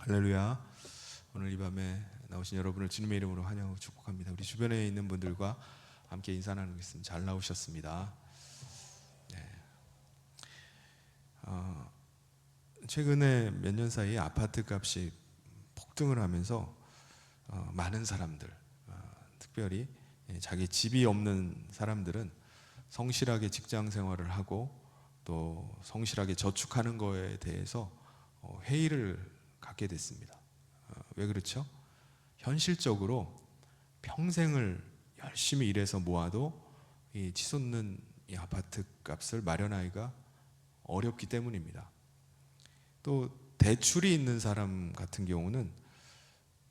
할렐루야. 오늘 이 밤에 나오신 여러분을 주님의 이름으로 환영하고 축복합니다. 우리 주변에 있는 분들과 함께 인사 나누겠습니다. 잘 나오셨습니다. 네. 최근에 몇 년 사이에 아파트 값이 폭등을 하면서 많은 사람들, 특별히 자기 집이 없는 사람들은 성실하게 직장 생활을 하고 또 성실하게 저축하는 거에 대해서 회의를 갖게 됐습니다. 왜 그렇죠? 현실적으로 평생을 열심히 일해서 모아도 이 치솟는 이 아파트 값을 마련하기가 어렵기 때문입니다. 또 대출이 있는 사람 같은 경우는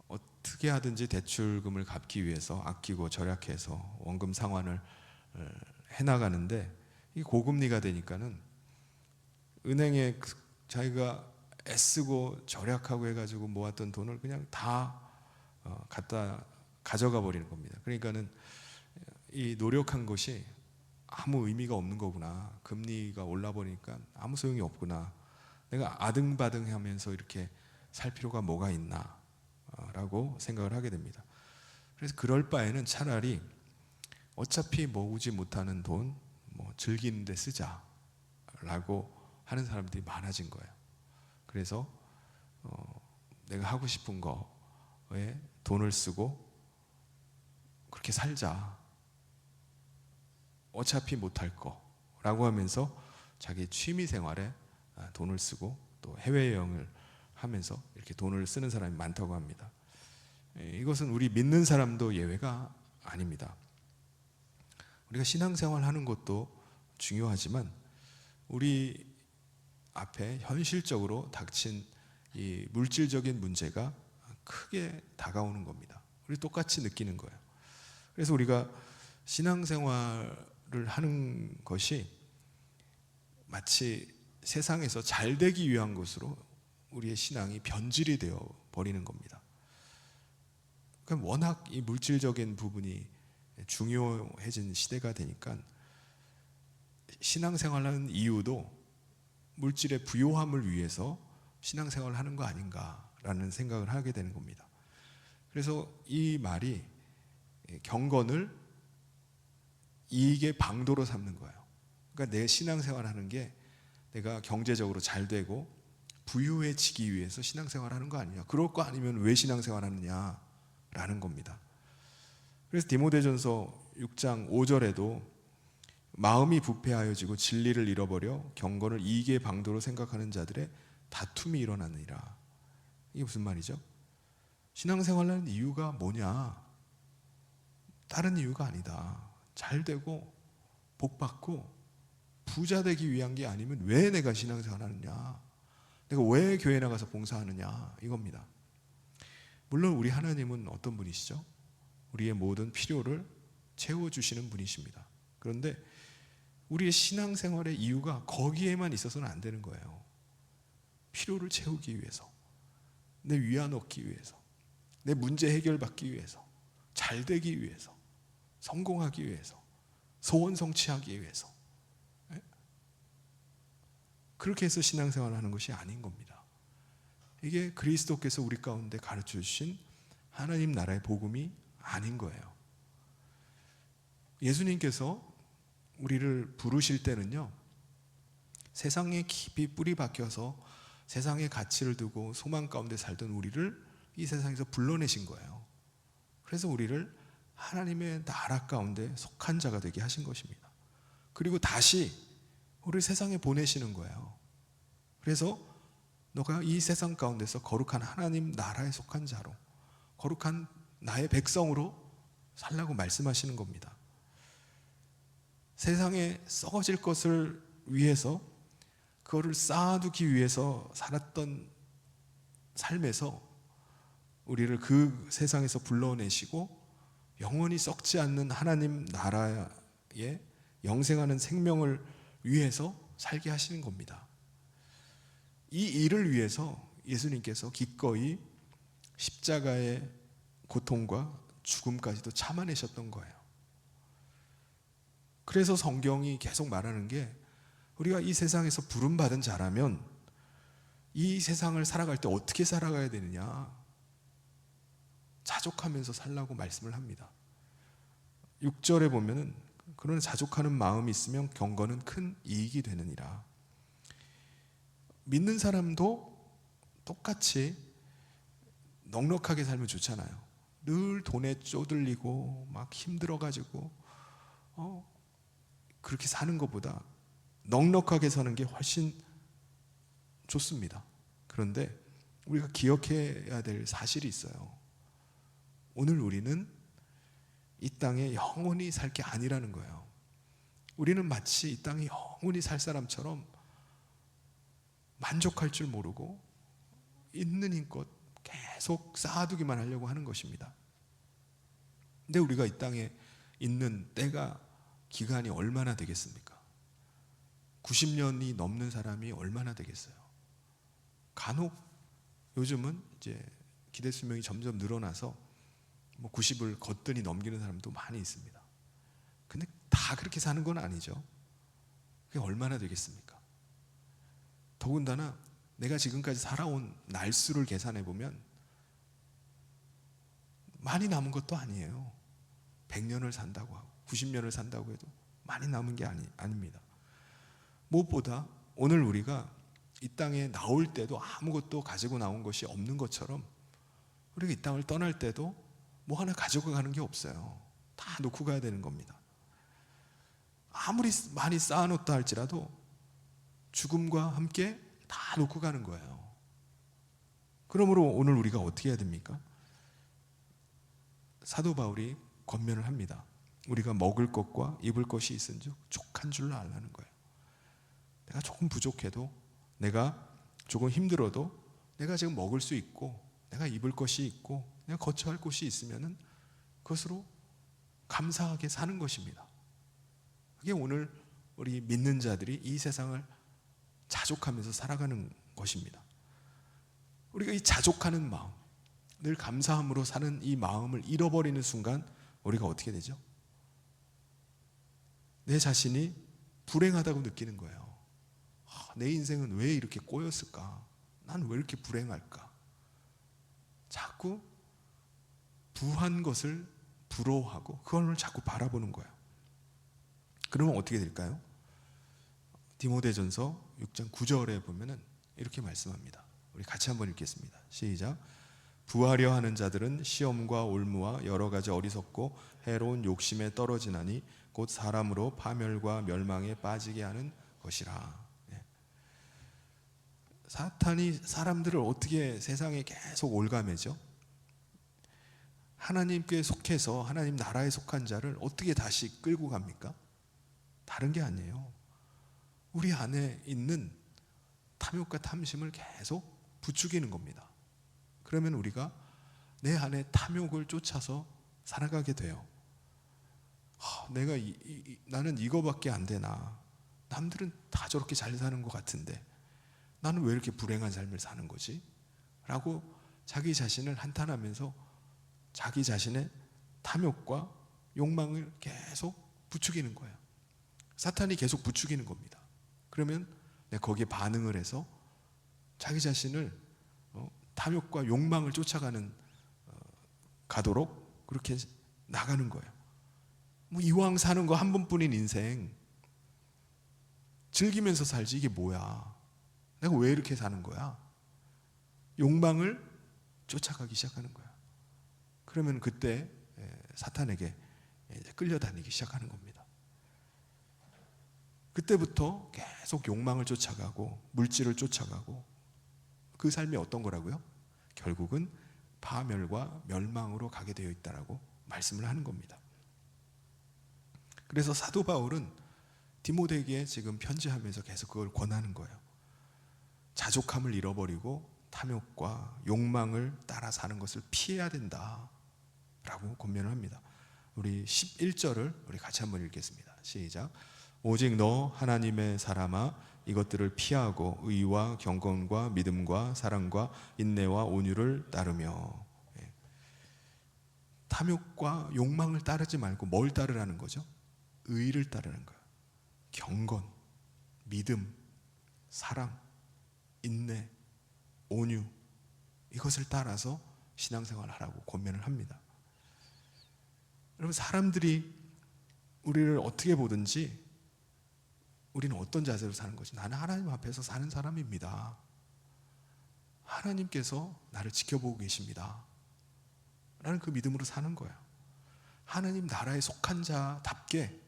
어떻게 하든지 대출금을 갚기 위해서 아끼고 절약해서 원금 상환을 해나가는데, 이 고금리가 되니까는 은행에 자기가 애쓰고 절약하고 해가지고 모았던 돈을 그냥 다 갖다 가져가 버리는 겁니다. 그러니까는 이 노력한 것이 아무 의미가 없는 거구나. 금리가 올라 버리니까 아무 소용이 없구나. 내가 아등바등하면서 이렇게 살 필요가 뭐가 있나 라고 생각을 하게 됩니다. 그래서 그럴 바에는 차라리 어차피 모으지 못하는 돈 즐기는 데 쓰자 라고 하는 사람들이 많아진 거예요. 그래서 내가 하고 싶은 거에 돈을 쓰고 그렇게 살자, 어차피 못할 거라고 하면서 자기 취미 생활에 돈을 쓰고 또 해외여행을 하면서 이렇게 돈을 쓰는 사람이 많다고 합니다. 이것은 우리 믿는 사람도 예외가 아닙니다. 우리가 신앙생활 하는 것도 중요하지만 우리 앞에 현실적으로 닥친 이 물질적인 문제가 크게 다가오는 겁니다. 우리 똑같이 느끼는 거예요. 그래서 우리가 신앙생활을 하는 것이 마치 세상에서 잘 되기 위한 것으로 우리의 신앙이 변질이 되어 버리는 겁니다. 그러니까 워낙 이 물질적인 부분이 중요해진 시대가 되니까 신앙생활하는 이유도 물질의 부요함을 위해서 신앙생활을 하는 거 아닌가라는 생각을 하게 되는 겁니다. 그래서 이 말이 경건을 이익의 방도로 삼는 거예요. 그러니까 내 신앙생활 하는 게 내가 경제적으로 잘 되고 부유해지기 위해서 신앙생활 하는 거 아니냐, 그럴 거 아니면 왜 신앙생활 하느냐라는 겁니다. 그래서 디모데전서 6장 5절에도 마음이 부패하여지고 진리를 잃어버려 경건을 이익의 방도로 생각하는 자들의 다툼이 일어나느니라. 이게 무슨 말이죠? 신앙생활하는 이유가 뭐냐? 다른 이유가 아니다. 잘 되고 복 받고 부자 되기 위한 게 아니면 왜 내가 신앙생활 하느냐? 내가 왜 교회 나가서 봉사하느냐? 이겁니다. 물론 우리 하나님은 어떤 분이시죠? 우리의 모든 필요를 채워주시는 분이십니다. 그런데 우리의 신앙생활의 이유가 거기에만 있어서는 안 되는 거예요. 필요를 채우기 위해서, 내 위안 얻기 위해서, 내 문제 해결받기 위해서, 잘 되기 위해서, 성공하기 위해서, 소원 성취하기 위해서, 그렇게 해서 신앙생활을 하는 것이 아닌 겁니다. 이게 그리스도께서 우리 가운데 가르쳐 주신 하나님 나라의 복음이 아닌 거예요. 예수님께서 우리를 부르실 때는요, 세상에 깊이 뿌리 박혀서 세상의 가치를 두고 소망 가운데 살던 우리를 이 세상에서 불러내신 거예요. 그래서 우리를 하나님의 나라 가운데 속한 자가 되게 하신 것입니다. 그리고 다시 우리를 세상에 보내시는 거예요. 그래서 너가 이 세상 가운데서 거룩한 하나님 나라에 속한 자로, 거룩한 나의 백성으로 살라고 말씀하시는 겁니다. 세상에 썩어질 것을 위해서, 그거를 쌓아두기 위해서 살았던 삶에서 우리를 그 세상에서 불러내시고 영원히 썩지 않는 하나님 나라에 영생하는 생명을 위해서 살게 하시는 겁니다. 이 일을 위해서 예수님께서 기꺼이 십자가의 고통과 죽음까지도 참아내셨던 거예요. 그래서 성경이 계속 말하는 게, 우리가 이 세상에서 부름받은 자라면 이 세상을 살아갈 때 어떻게 살아가야 되느냐? 자족하면서 살라고 말씀을 합니다. 6절에 보면은 그러나 자족하는 마음이 있으면 경건은 큰 이익이 되느니라. 믿는 사람도 똑같이 넉넉하게 살면 좋잖아요. 늘 돈에 쪼들리고 막 힘들어가지고 그렇게 사는 것보다 넉넉하게 사는 게 훨씬 좋습니다. 그런데 우리가 기억해야 될 사실이 있어요. 오늘 우리는 이 땅에 영원히 살 게 아니라는 거예요. 우리는 마치 이 땅에 영원히 살 사람처럼 만족할 줄 모르고 있는 힘껏 계속 쌓아두기만 하려고 하는 것입니다. 근데 우리가 이 땅에 있는 때가 기간이 얼마나 되겠습니까? 90년이 넘는 사람이 얼마나 되겠어요? 간혹 요즘은 이제 기대 수명이 점점 늘어나서 90을 거뜬히 넘기는 사람도 많이 있습니다. 근데 다 그렇게 사는 건 아니죠. 그게 얼마나 되겠습니까? 더군다나 내가 지금까지 살아온 날수를 계산해 보면 많이 남은 것도 아니에요. 100년을 산다고 하고 90년을 산다고 해도 많이 남은 게 아닙니다. 무엇보다 오늘 우리가 이 땅에 나올 때도 아무것도 가지고 나온 것이 없는 것처럼 우리가 이 땅을 떠날 때도 뭐 하나 가지고 가는 게 없어요. 다 놓고 가야 되는 겁니다. 아무리 많이 쌓아놓다 할지라도 죽음과 함께 다 놓고 가는 거예요. 그러므로 오늘 우리가 어떻게 해야 됩니까? 사도 바울이 권면을 합니다. 우리가 먹을 것과 입을 것이 있은즉 족한 줄로 알라는 거예요. 내가 조금 부족해도, 내가 조금 힘들어도 내가 지금 먹을 수 있고 내가 입을 것이 있고 내가 거처할 곳이 있으면은 그것으로 감사하게 사는 것입니다. 그게 오늘 우리 믿는 자들이 이 세상을 자족하면서 살아가는 것입니다. 우리가 이 자족하는 마음, 늘 감사함으로 사는 이 마음을 잃어버리는 순간 우리가 어떻게 되죠? 내 자신이 불행하다고 느끼는 거예요. 내 인생은 왜 이렇게 꼬였을까? 난 왜 이렇게 불행할까? 자꾸 부한 것을 부러워하고 그걸 자꾸 바라보는 거예요. 그러면 어떻게 될까요? 디모데전서 6장 9절에 보면은 이렇게 말씀합니다. 우리 같이 한번 읽겠습니다. 시작. 부하려 하는 자들은 시험과 올무와 여러 가지 어리석고 해로운 욕심에 떨어지나니 곧 사람으로 파멸과 멸망에 빠지게 하는 것이라. 사탄이 사람들을 어떻게 세상에 계속 올가매죠? 하나님께 속해서 하나님 나라에 속한 자를 어떻게 다시 끌고 갑니까? 다른 게 아니에요. 우리 안에 있는 탐욕과 탐심을 계속 부추기는 겁니다. 그러면 우리가 내 안에 탐욕을 쫓아서 살아가게 돼요. 나는 이거밖에 안 되나? 남들은 다 저렇게 잘 사는 것 같은데 나는 왜 이렇게 불행한 삶을 사는 거지? 라고 자기 자신을 한탄하면서 자기 자신의 탐욕과 욕망을 계속 부추기는 거예요. 사탄이 계속 부추기는 겁니다. 그러면 거기에 반응을 해서 자기 자신을 탐욕과 욕망을 쫓아가는 가도록 그렇게 나가는 거예요. 이왕 사는 거 한 번뿐인 인생 즐기면서 살지 이게 뭐야? 내가 왜 이렇게 사는 거야? 욕망을 쫓아가기 시작하는 거야. 그러면 그때 사탄에게 끌려다니기 시작하는 겁니다. 그때부터 계속 욕망을 쫓아가고 물질을 쫓아가고 그 삶이 어떤 거라고요? 결국은 파멸과 멸망으로 가게 되어 있다라고 말씀을 하는 겁니다. 그래서 사도 바울은 디모데에게 지금 편지하면서 계속 그걸 권하는 거예요. 자족함을 잃어버리고 탐욕과 욕망을 따라 사는 것을 피해야 된다라고 권면을 합니다. 우리 11절을 우리 같이 한번 읽겠습니다. 시작. 오직 너 하나님의 사람아 이것들을 피하고 의와 경건과 믿음과 사랑과 인내와 온유를 따르며. 탐욕과 욕망을 따르지 말고 뭘 따르라는 거죠? 의를 따르는 거예요. 경건, 믿음, 사랑, 인내, 온유, 이것을 따라서 신앙생활을 하라고 권면을 합니다. 여러분, 사람들이 우리를 어떻게 보든지 우리는 어떤 자세로 사는 것이, 나는 하나님 앞에서 사는 사람입니다. 하나님께서 나를 지켜보고 계십니다. 라는 그 믿음으로 사는 거야. 하나님 나라에 속한 자답게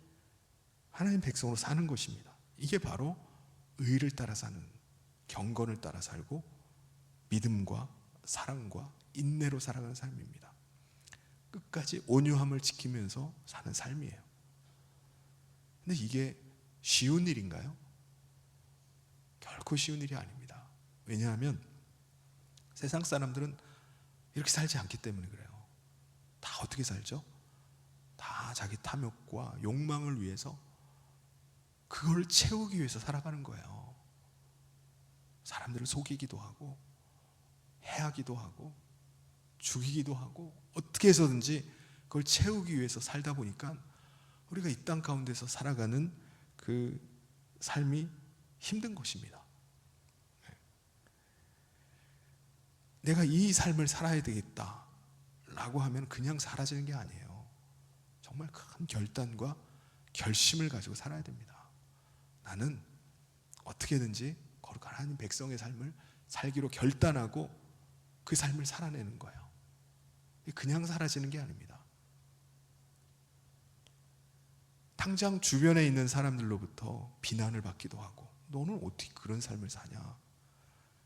하나님 백성으로 사는 것입니다. 이게 바로 의를 따라 사는, 경건을 따라 살고 믿음과 사랑과 인내로 살아가는 삶입니다. 끝까지 온유함을 지키면서 사는 삶이에요. 근데 이게 쉬운 일인가요? 결코 쉬운 일이 아닙니다. 왜냐하면 세상 사람들은 이렇게 살지 않기 때문에 그래요. 다 어떻게 살죠? 다 자기 탐욕과 욕망을 위해서, 그걸 채우기 위해서 살아가는 거예요. 사람들을 속이기도 하고 해하기도 하고 죽이기도 하고 어떻게 해서든지 그걸 채우기 위해서 살다 보니까 우리가 이 땅 가운데서 살아가는 그 삶이 힘든 것입니다. 내가 이 삶을 살아야 되겠다 라고 하면 그냥 사라지는 게 아니에요. 정말 큰 결단과 결심을 가지고 살아야 됩니다. 나는 어떻게든지 거룩한 하나님 백성의 삶을 살기로 결단하고 그 삶을 살아내는 거예요. 그냥 사라지는 게 아닙니다. 당장 주변에 있는 사람들로부터 비난을 받기도 하고, 너는 어떻게 그런 삶을 사냐,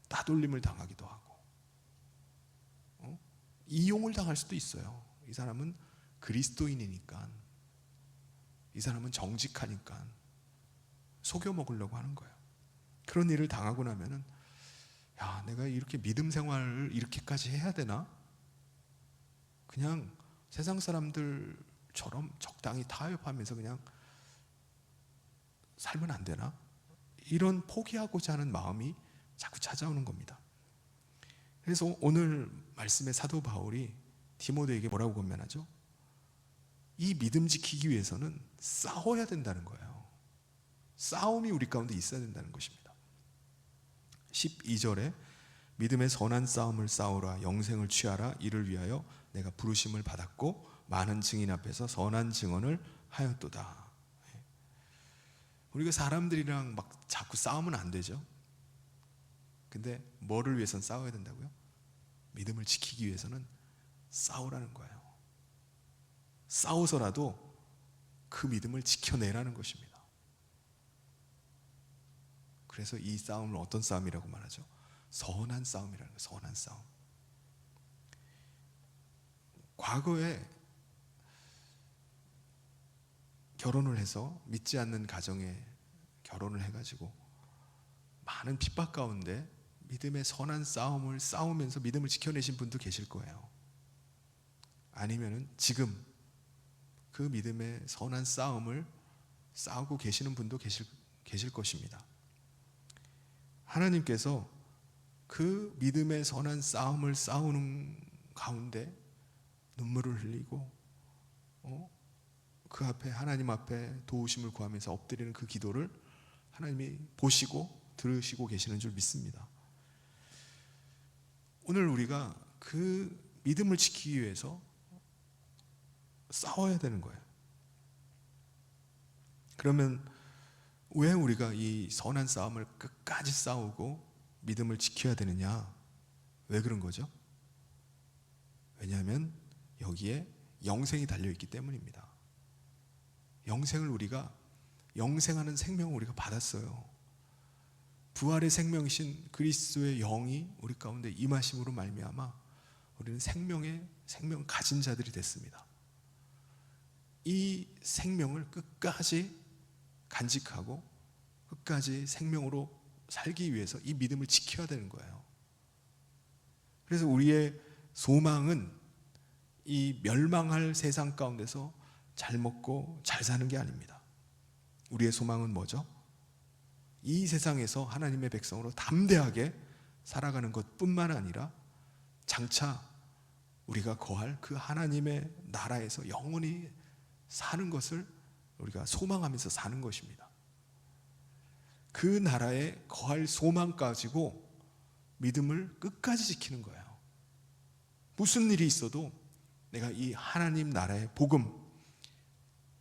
따돌림을 당하기도 하고, 이용을 당할 수도 있어요. 이 사람은 그리스도인이니까, 이 사람은 정직하니까 속여 먹으려고 하는 거예요. 그런 일을 당하고 나면은, 야, 내가 이렇게 믿음 생활을 이렇게까지 해야 되나? 그냥 세상 사람들처럼 적당히 타협하면서 그냥 살면 안 되나? 이런 포기하고자 하는 마음이 자꾸 찾아오는 겁니다. 그래서 오늘 말씀의 사도 바울이 디모데에게 뭐라고 권면하죠? 이 믿음 지키기 위해서는 싸워야 된다는 거예요. 싸움이 우리 가운데 있어야 된다는 것입니다. 12절에 믿음의 선한 싸움을 싸우라, 영생을 취하라, 이를 위하여 내가 부르심을 받았고 많은 증인 앞에서 선한 증언을 하였도다. 우리가 사람들이랑 막 자꾸 싸우면 안 되죠. 근데 뭐를 위해서는 싸워야 된다고요? 믿음을 지키기 위해서는 싸우라는 거예요. 싸워서라도 그 믿음을 지켜내라는 것입니다. 그래서 이 싸움을 어떤 싸움이라고 말하죠? 선한 싸움이라는 거예요. 선한 싸움. 과거에 결혼을 해서 믿지 않는 가정에 결혼을 해가지고 많은 핍박 가운데 믿음의 선한 싸움을 싸우면서 믿음을 지켜내신 분도 계실 거예요. 아니면은 지금 그 믿음의 선한 싸움을 싸우고 계시는 분도 계실 것입니다. 하나님께서 그 믿음의 선한 싸움을 싸우는 가운데 눈물을 흘리고 그 앞에, 하나님 앞에 도우심을 구하면서 엎드리는 그 기도를 하나님이 보시고 들으시고 계시는 줄 믿습니다. 오늘 우리가 그 믿음을 지키기 위해서 싸워야 되는 거예요. 그러면 왜 우리가 이 선한 싸움을 끝까지 싸우고 믿음을 지켜야 되느냐? 왜 그런 거죠? 왜냐하면 여기에 영생이 달려있기 때문입니다. 영생을 우리가, 영생하는 생명을 우리가 받았어요. 부활의 생명이신 그리스도의 영이 우리 가운데 임하심으로 말미암아 우리는 생명 가진 자들이 됐습니다. 이 생명을 끝까지 간직하고 끝까지 생명으로 살기 위해서 이 믿음을 지켜야 되는 거예요. 그래서 우리의 소망은 이 멸망할 세상 가운데서 잘 먹고 잘 사는 게 아닙니다. 우리의 소망은 뭐죠? 이 세상에서 하나님의 백성으로 담대하게 살아가는 것뿐만 아니라 장차 우리가 거할 그 하나님의 나라에서 영원히 사는 것을 우리가 소망하면서 사는 것입니다. 그 나라에 거할 소망 가지고 믿음을 끝까지 지키는 거예요. 무슨 일이 있어도 내가 이 하나님 나라의 복음,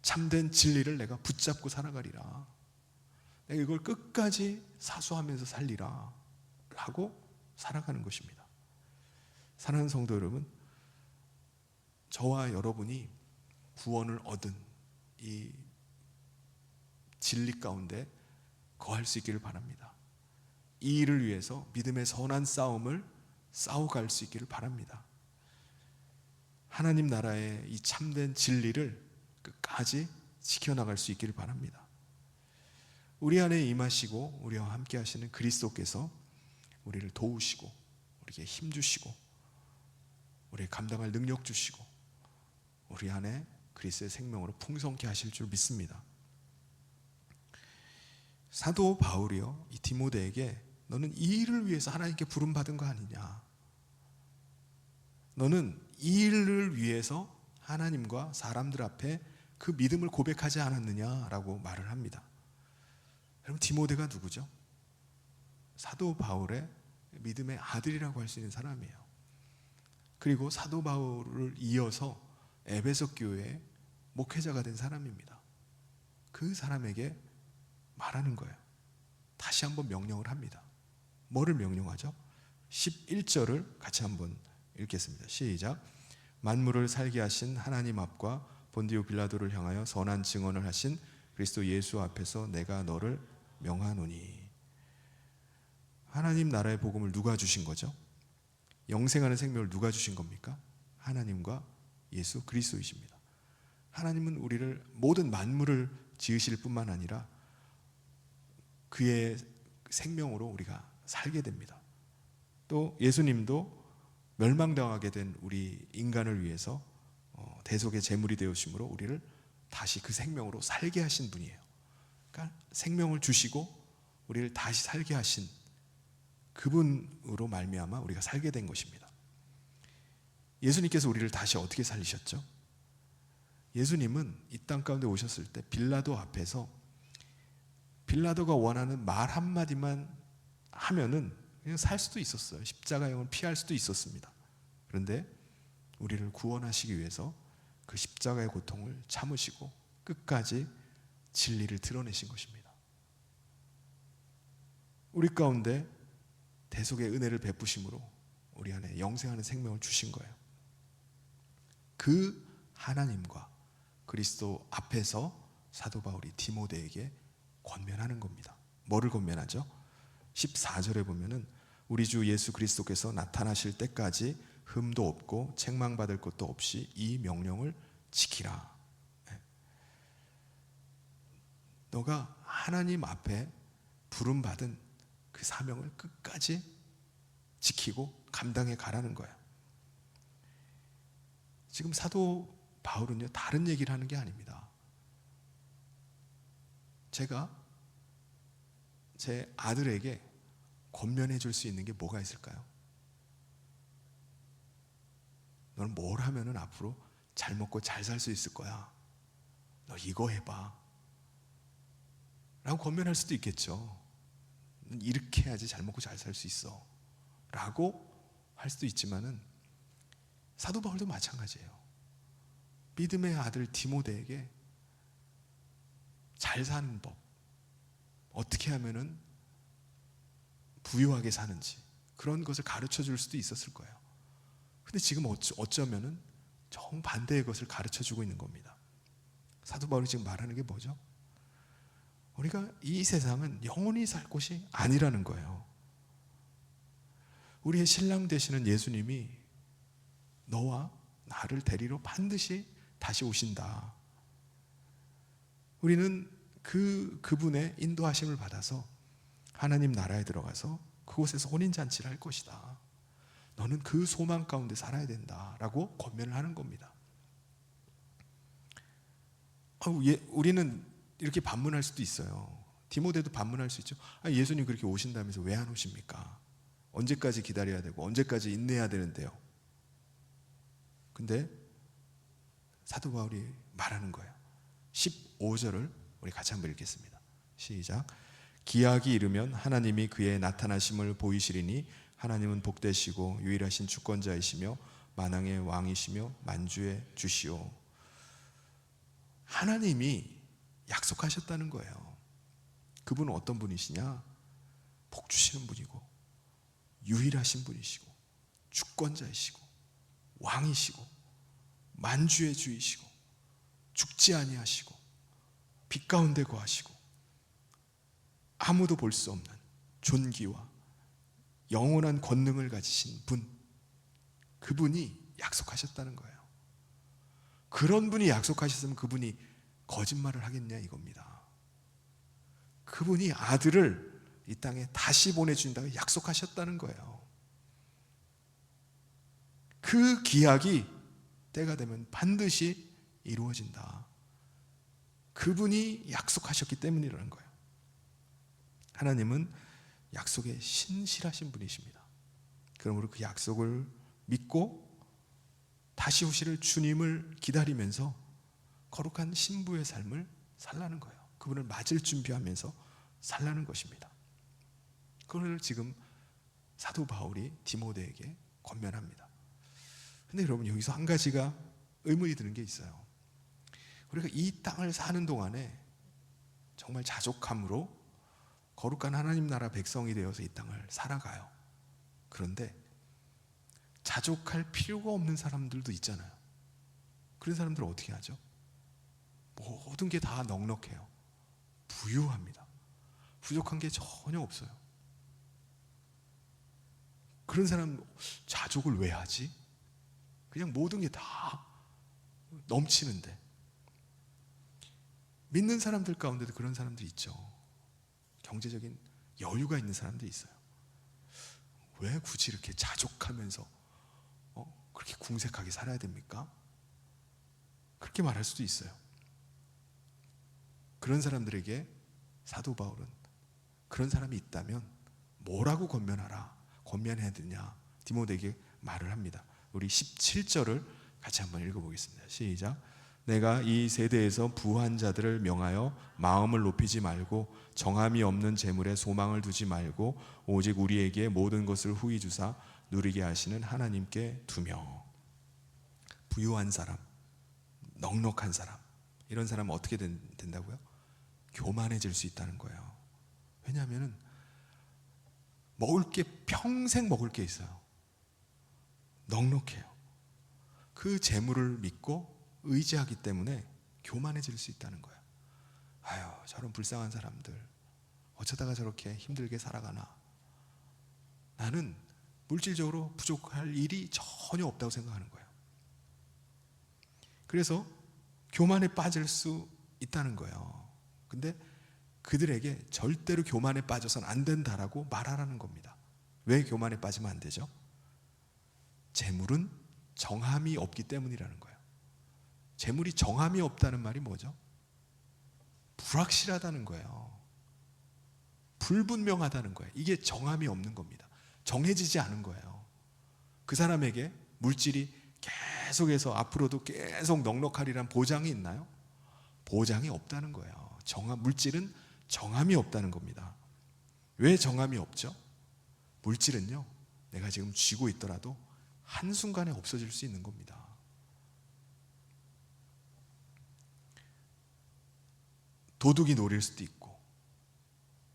참된 진리를 내가 붙잡고 살아가리라. 내가 이걸 끝까지 사수하면서 살리라 하고 살아가는 것입니다. 사랑하는 성도 여러분, 저와 여러분이 구원을 얻은 이 진리 가운데 거할 수 있기를 바랍니다. 이 일을 위해서 믿음의 선한 싸움을 싸워갈 수 있기를 바랍니다. 하나님 나라의 이 참된 진리를 끝까지 지켜나갈 수 있기를 바랍니다. 우리 안에 임하시고 우리와 함께 하시는 그리스도께서 우리를 도우시고 우리에게 힘 주시고 우리의 감당할 능력 주시고 우리 안에 그리스도의 생명으로 풍성케 하실 줄 믿습니다. 사도 바울이요, 이 디모데에게 너는 이 일을 위해서 하나님께 부름받은 거 아니냐, 너는 이 일을 위해서 하나님과 사람들 앞에 그 믿음을 고백하지 않았느냐라고 말을 합니다. 여러분, 디모데가 누구죠? 사도 바울의 믿음의 아들이라고 할 수 있는 사람이에요. 그리고 사도 바울을 이어서 에베소 교회의 목회자가 된 사람입니다. 그 사람에게 말하는 거예요. 다시 한번 명령을 합니다. 뭐를 명령하죠? 11절을 같이 한번 읽겠습니다. 시작. 만물을 살게 하신 하나님 앞과 본디오 빌라도를 향하여 선한 증언을 하신 그리스도 예수 앞에서 내가 너를 명하노니. 하나님 나라의 복음을 누가 주신 거죠? 영생하는 생명을 누가 주신 겁니까? 하나님과 예수 그리스도이십니다. 하나님은 우리를 모든 만물을 지으실 뿐만 아니라 그의 생명으로 우리가 살게 됩니다. 또 예수님도 멸망당하게 된 우리 인간을 위해서 대속의 제물이 되어심으로 우리를 다시 그 생명으로 살게 하신 분이에요. 그러니까 생명을 주시고 우리를 다시 살게 하신 그분으로 말미암아 우리가 살게 된 것입니다. 예수님께서 우리를 다시 어떻게 살리셨죠? 예수님은 이 땅 가운데 오셨을 때 빌라도 앞에서 빌라도가 원하는 말 한마디만 하면은 그냥 살 수도 있었어요. 십자가형을 피할 수도 있었습니다. 그런데 우리를 구원하시기 위해서 그 십자가의 고통을 참으시고 끝까지 진리를 드러내신 것입니다. 우리 가운데 대속의 은혜를 베푸심으로 우리 안에 영생하는 생명을 주신 거예요. 그 하나님과 그리스도 앞에서 사도 바울이 디모데에게 권면하는 겁니다. 뭐를 권면하죠? 14절에 보면은 우리 주 예수 그리스도께서 나타나실 때까지 흠도 없고 책망받을 것도 없이 이 명령을 지키라. 너가 하나님 앞에 부름받은 그 사명을 끝까지 지키고 감당해 가라는 거야. 지금 사도 바울은요, 다른 얘기를 하는 게 아닙니다. 제가 제 아들에게 권면해 줄 수 있는 게 뭐가 있을까요? 너는 뭘 하면은 앞으로 잘 먹고 잘 살 수 있을 거야. 너 이거 해봐. 라고 권면할 수도 있겠죠. 이렇게 해야지 잘 먹고 잘 살 수 있어. 라고 할 수도 있지만은 사도 바울도 마찬가지예요. 믿음의 아들 디모데에게 잘 사는 법, 어떻게 하면은 부유하게 사는지 그런 것을 가르쳐 줄 수도 있었을 거예요. 근데 지금 어쩌면은 정반대의 것을 가르쳐 주고 있는 겁니다. 사도 바울이 지금 말하는 게 뭐죠? 우리가 이 세상은 영원히 살 곳이 아니라는 거예요. 우리의 신랑 되시는 예수님이 너와 나를 데리러 반드시 다시 오신다. 우리는 그분의 인도하심을 받아서 하나님 나라에 들어가서 그곳에서 혼인잔치를 할 것이다. 너는 그 소망 가운데 살아야 된다라고 권면을 하는 겁니다. 우리는 이렇게 반문할 수도 있어요. 디모데도 반문할 수 있죠. 예수님 그렇게 오신다면서 왜 안 오십니까? 언제까지 기다려야 되고 언제까지 인내해야 되는데요. 근데 사도 바울이 말하는 거예요. 15절을 우리 같이 한번 읽겠습니다. 시작. 기약이 이르면 하나님이 그의 나타나심을 보이시리니 하나님은 복되시고 유일하신 주권자이시며 만왕의 왕이시며 만주의 주시오. 하나님이 약속하셨다는 거예요. 그분은 어떤 분이시냐? 복 주시는 분이고 유일하신 분이시고 주권자이시고 왕이시고 만주의 주이시고 죽지 아니하시고 빛 가운데 거하시고 아무도 볼 수 없는 존귀와 영원한 권능을 가지신 분, 그분이 약속하셨다는 거예요. 그런 분이 약속하셨으면 그분이 거짓말을 하겠냐 이겁니다. 그분이 아들을 이 땅에 다시 보내준다고 약속하셨다는 거예요. 그 기약이 때가 되면 반드시 이루어진다. 그분이 약속하셨기 때문이라는 거예요. 하나님은 약속에 신실하신 분이십니다. 그러므로 그 약속을 믿고 다시 오실 주님을 기다리면서 거룩한 신부의 삶을 살라는 거예요. 그분을 맞을 준비하면서 살라는 것입니다. 그걸 지금 사도 바울이 디모데에게 권면합니다. 근데 여러분, 여기서 한 가지가 의문이 드는 게 있어요. 우리가 이 땅을 사는 동안에 정말 자족함으로 거룩한 하나님 나라 백성이 되어서 이 땅을 살아가요. 그런데 자족할 필요가 없는 사람들도 있잖아요. 그런 사람들은 어떻게 하죠? 모든 게 다 넉넉해요. 부유합니다. 부족한 게 전혀 없어요. 그런 사람 자족을 왜 하지? 그냥 모든 게 다 넘치는데. 믿는 사람들 가운데도 그런 사람들이 있죠. 경제적인 여유가 있는 사람들이 있어요. 왜 굳이 이렇게 자족하면서 그렇게 궁색하게 살아야 됩니까? 그렇게 말할 수도 있어요. 그런 사람들에게 사도 바울은 그런 사람이 있다면 뭐라고 권면해야 되냐, 디모데에게 말을 합니다. 우리 17절을 같이 한번 읽어보겠습니다. 시작. 내가 이 세대에서 부한 자들을 명하여 마음을 높이지 말고 정함이 없는 재물에 소망을 두지 말고 오직 우리에게 모든 것을 후히 주사 누리게 하시는 하나님께 두며. 부유한 사람, 넉넉한 사람, 이런 사람은 어떻게 된다고요? 교만해질 수 있다는 거예요. 왜냐하면 평생 먹을 게 있어요. 넉넉해요. 그 재물을 믿고 의지하기 때문에 교만해질 수 있다는 거예요. 아유, 저런 불쌍한 사람들 어쩌다가 저렇게 힘들게 살아가나. 나는 물질적으로 부족할 일이 전혀 없다고 생각하는 거예요. 그래서 교만에 빠질 수 있다는 거예요. 근데 그들에게 절대로 교만에 빠져서는 안 된다라고 말하라는 겁니다. 왜 교만에 빠지면 안 되죠? 재물은 정함이 없기 때문이라는 거예요. 재물이 정함이 없다는 말이 뭐죠? 불확실하다는 거예요. 불분명하다는 거예요. 이게 정함이 없는 겁니다. 정해지지 않은 거예요. 그 사람에게 물질이 계속해서 앞으로도 계속 넉넉하리란 보장이 있나요? 보장이 없다는 거예요. 물질은 정함이 없다는 겁니다. 왜 정함이 없죠? 물질은요, 내가 지금 쥐고 있더라도 한순간에 없어질 수 있는 겁니다. 도둑이 노릴 수도 있고,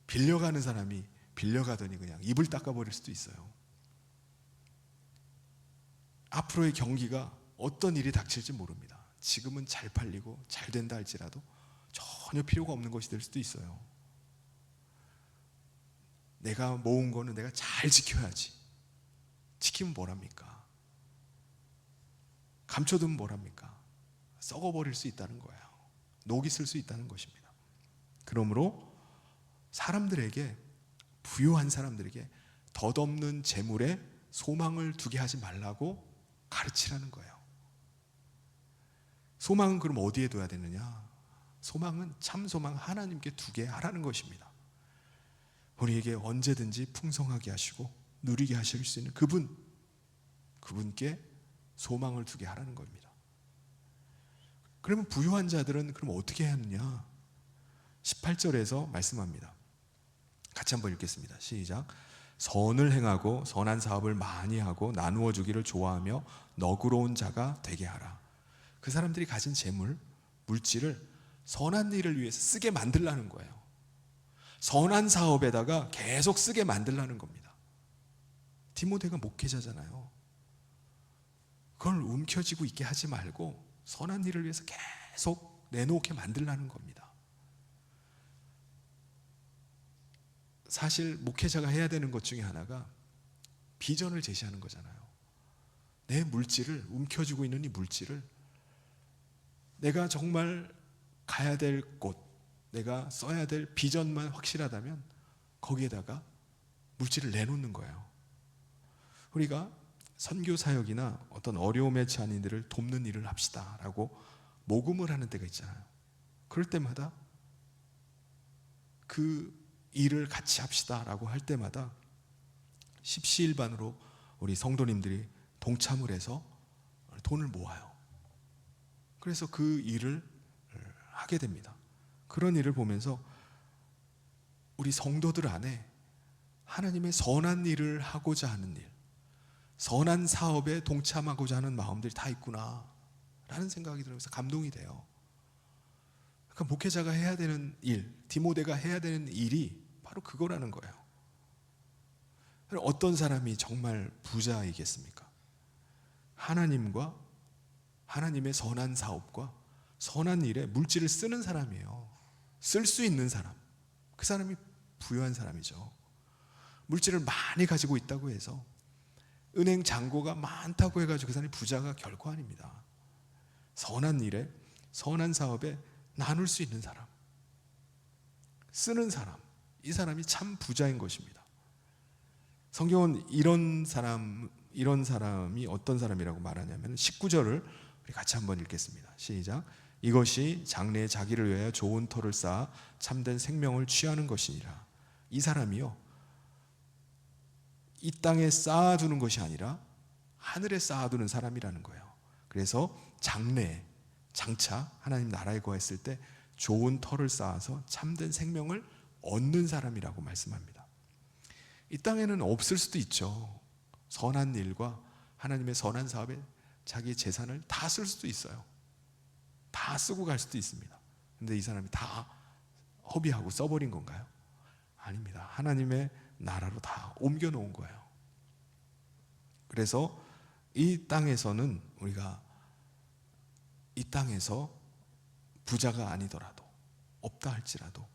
빌려가는 사람이 빌려가더니 그냥 입을 닦아버릴 수도 있어요. 앞으로의 경기가 어떤 일이 닥칠지 모릅니다. 지금은 잘 팔리고 잘 된다 할지라도 전혀 필요가 없는 것이 될 수도 있어요. 내가 모은 거는 내가 잘 지켜야지. 지키면 뭐랍니까? 감춰두면 뭐랍니까? 썩어버릴 수 있다는 거예요. 녹이 쓸 수 있다는 것입니다. 그러므로 사람들에게, 부유한 사람들에게 덧없는 재물에 소망을 두게 하지 말라고 가르치라는 거예요. 소망은 그럼 어디에 둬야 되느냐? 소망은 참 소망 하나님께 두게 하라는 것입니다. 우리에게 언제든지 풍성하게 하시고 누리게 하실 수 있는 그분께 소망을 두게 하라는 겁니다. 그러면 부유한 자들은 그럼 어떻게 해야 하느냐? 18절에서 말씀합니다. 같이 한번 읽겠습니다. 시작. 선을 행하고 선한 사업을 많이 하고 나누어 주기를 좋아하며 너그러운 자가 되게 하라. 그 사람들이 가진 재물, 물질을 선한 일을 위해서 쓰게 만들라는 거예요. 선한 사업에다가 계속 쓰게 만들라는 겁니다. 디모데가 목회자잖아요. 그걸 움켜쥐고 있게 하지 말고 선한 일을 위해서 계속 내놓게 만들라는 겁니다. 사실 목회자가 해야 되는 것 중에 하나가 비전을 제시하는 거잖아요. 내 물질을, 움켜쥐고 있는 이 물질을 내가 정말 가야 될 곳, 내가 써야 될 비전만 확실하다면 거기에다가 물질을 내놓는 거예요. 우리가 선교 사역이나 어떤 어려움에 처한 이들을 돕는 일을 합시다 라고 모금을 하는 때가 있잖아요. 그럴 때마다 그 일을 같이 합시다 라고 할 때마다 십시일반으로 우리 성도님들이 동참을 해서 돈을 모아요. 그래서 그 일을 하게 됩니다. 그런 일을 보면서 우리 성도들 안에 하나님의 선한 일을 하고자 하는 일, 선한 사업에 동참하고자 하는 마음들이 다 있구나 라는 생각이 들면서 감동이 돼요. 그러니까 목회자가 해야 되는 일, 디모데가 해야 되는 일이 바로 그거라는 거예요. 어떤 사람이 정말 부자이겠습니까? 하나님과 하나님의 선한 사업과 선한 일에 물질을 쓰는 사람이에요. 쓸 수 있는 사람, 그 사람이 부유한 사람이죠. 물질을 많이 가지고 있다고 해서 은행 잔고가 많다고 해가지고 그 사람이 부자가 결코 아닙니다. 선한 일에, 선한 사업에 나눌 수 있는 사람, 쓰는 사람, 이 사람이 참 부자인 것입니다. 성경은 이런 사람이 어떤 사람이라고 말하냐면 19절을 우리 같이 한번 읽겠습니다. 시작. 이것이 장래에 자기를 위하여 좋은 터를 쌓아 참된 생명을 취하는 것이니라. 이 사람이요, 이 땅에 쌓아두는 것이 아니라 하늘에 쌓아두는 사람이라는 거예요. 그래서 장래에, 장차 하나님 나라에 거했을 때 좋은 터를 쌓아서 참된 생명을 얻는 사람이라고 말씀합니다. 이 땅에는 없을 수도 있죠. 선한 일과 하나님의 선한 사업에 자기 재산을 다 쓸 수도 있어요. 다 쓰고 갈 수도 있습니다. 근데 이 사람이 다 허비하고 써버린 건가요? 아닙니다. 하나님의 나라로 다 옮겨 놓은 거예요. 그래서 이 땅에서는 우리가 이 땅에서 부자가 아니더라도, 없다 할지라도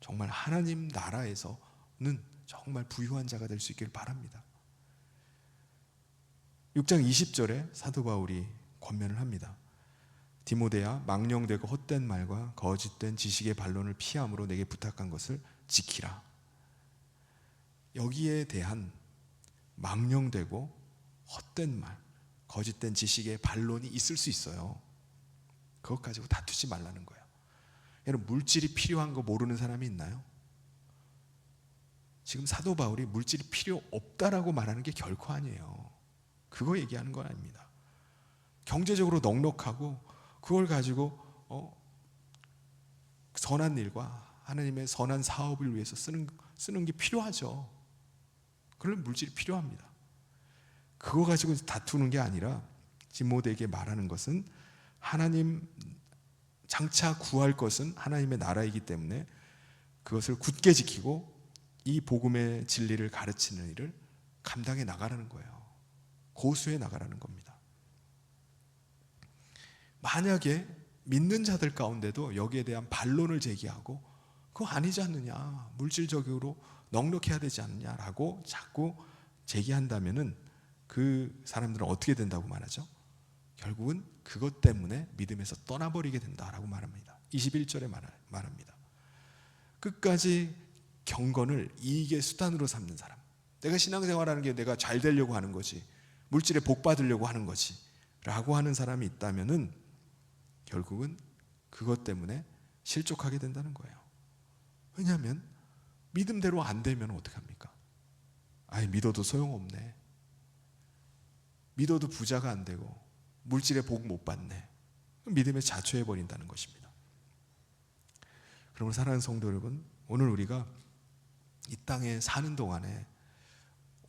정말 하나님 나라에서는 정말 부유한 자가 될 수 있길 바랍니다. 6장 20절에 사도 바울이 권면을 합니다. 디모데야, 망령되고 헛된 말과 거짓된 지식의 반론을 피함으로 내게 부탁한 것을 지키라. 여기에 대한 망령되고 헛된 말, 거짓된 지식의 반론이 있을 수 있어요. 그것 가지고 다투지 말라는 거예요. 여러분, 물질이 필요한 거 모르는 사람이 있나요? 지금 사도 바울이 물질이 필요 없다라고 말하는 게 결코 아니에요. 그거 얘기하는 건 아닙니다. 경제적으로 넉넉하고 그걸 가지고 선한 일과 하나님의 선한 사업을 위해서 쓰는 게 필요하죠. 그런 물질이 필요합니다. 그거 가지고 다투는 게 아니라 디모데에게 말하는 것은 하나님 장차 구할 것은 하나님의 나라이기 때문에 그것을 굳게 지키고 이 복음의 진리를 가르치는 일을 감당해 나가라는 거예요. 고수해 나가라는 겁니다. 만약에 믿는 자들 가운데도 여기에 대한 반론을 제기하고 그거 아니지 않느냐, 물질적으로 넉넉해야 되지 않느냐라고 자꾸 제기한다면은 그 사람들은 어떻게 된다고 말하죠? 결국은 그것 때문에 믿음에서 떠나버리게 된다라고 말합니다. 21절에 말합니다. 끝까지 경건을 이익의 수단으로 삼는 사람, 내가 신앙생활하는 게 내가 잘 되려고 하는 거지, 물질에 복 받으려고 하는 거지 라고 하는 사람이 있다면은 결국은 그것 때문에 실족하게 된다는 거예요. 왜냐하면 믿음대로 안 되면 어떡합니까? 아예 믿어도 소용없네, 믿어도 부자가 안 되고 물질에 복 못 받네, 믿음에 자초해 버린다는 것입니다. 그러므로 사랑하는 성도 여러분, 오늘 우리가 이 땅에 사는 동안에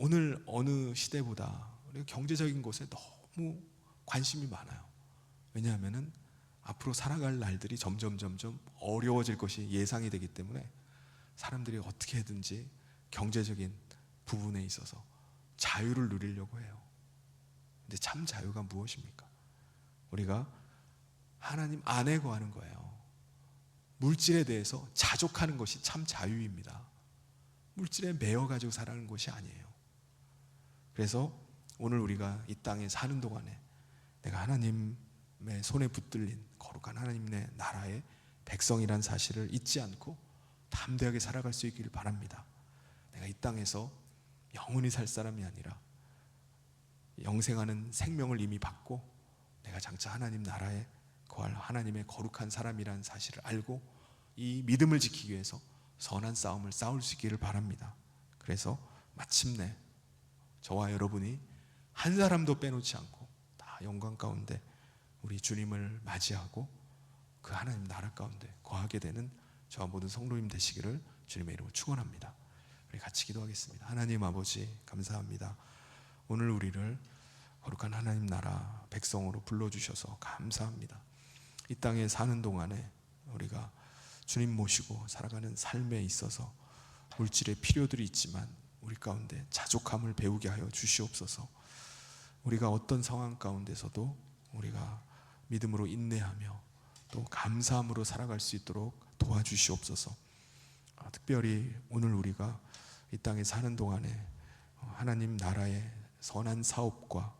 오늘 어느 시대보다 우리가 경제적인 것에 너무 관심이 많아요. 왜냐하면은 앞으로 살아갈 날들이 점점 어려워질 것이 예상이 되기 때문에 사람들이 어떻게든지 경제적인 부분에 있어서 자유를 누리려고 해요. 근데 참 자유가 무엇입니까? 우리가 하나님 안에 거하는 거예요. 물질에 대해서 자족하는 것이 참 자유입니다. 물질에 매여 가지고 살아가는 것이 아니에요. 그래서 오늘 우리가 이 땅에 사는 동안에 내가 하나님의 손에 붙들린 거룩한 하나님의 나라의 백성이란 사실을 잊지 않고 담대하게 살아갈 수 있기를 바랍니다. 내가 이 땅에서 영원히 살 사람이 아니라 영생하는 생명을 이미 받고 내가 장차 하나님 나라에 거할 하나님의 거룩한 사람이라는 사실을 알고 이 믿음을 지키기 위해서 선한 싸움을 싸울 수 있기를 바랍니다. 그래서 마침내 저와 여러분이 한 사람도 빼놓지 않고 다 영광 가운데 우리 주님을 맞이하고 그 하나님 나라 가운데 거하게 되는 저와 모든 성도님 되시기를 주님의 이름으로 축원합니다. 우리 같이 기도하겠습니다. 하나님 아버지 감사합니다. 오늘 우리를 거룩한 하나님 나라 백성으로 불러주셔서 감사합니다. 이 땅에 사는 동안에 우리가 주님 모시고 살아가는 삶에 있어서 물질의 필요들이 있지만 우리 가운데 자족함을 배우게 하여 주시옵소서. 우리가 어떤 상황 가운데서도 우리가 믿음으로 인내하며 또 감사함으로 살아갈 수 있도록 도와주시옵소서. 특별히 오늘 우리가 이 땅에 사는 동안에 하나님 나라의 선한 사업과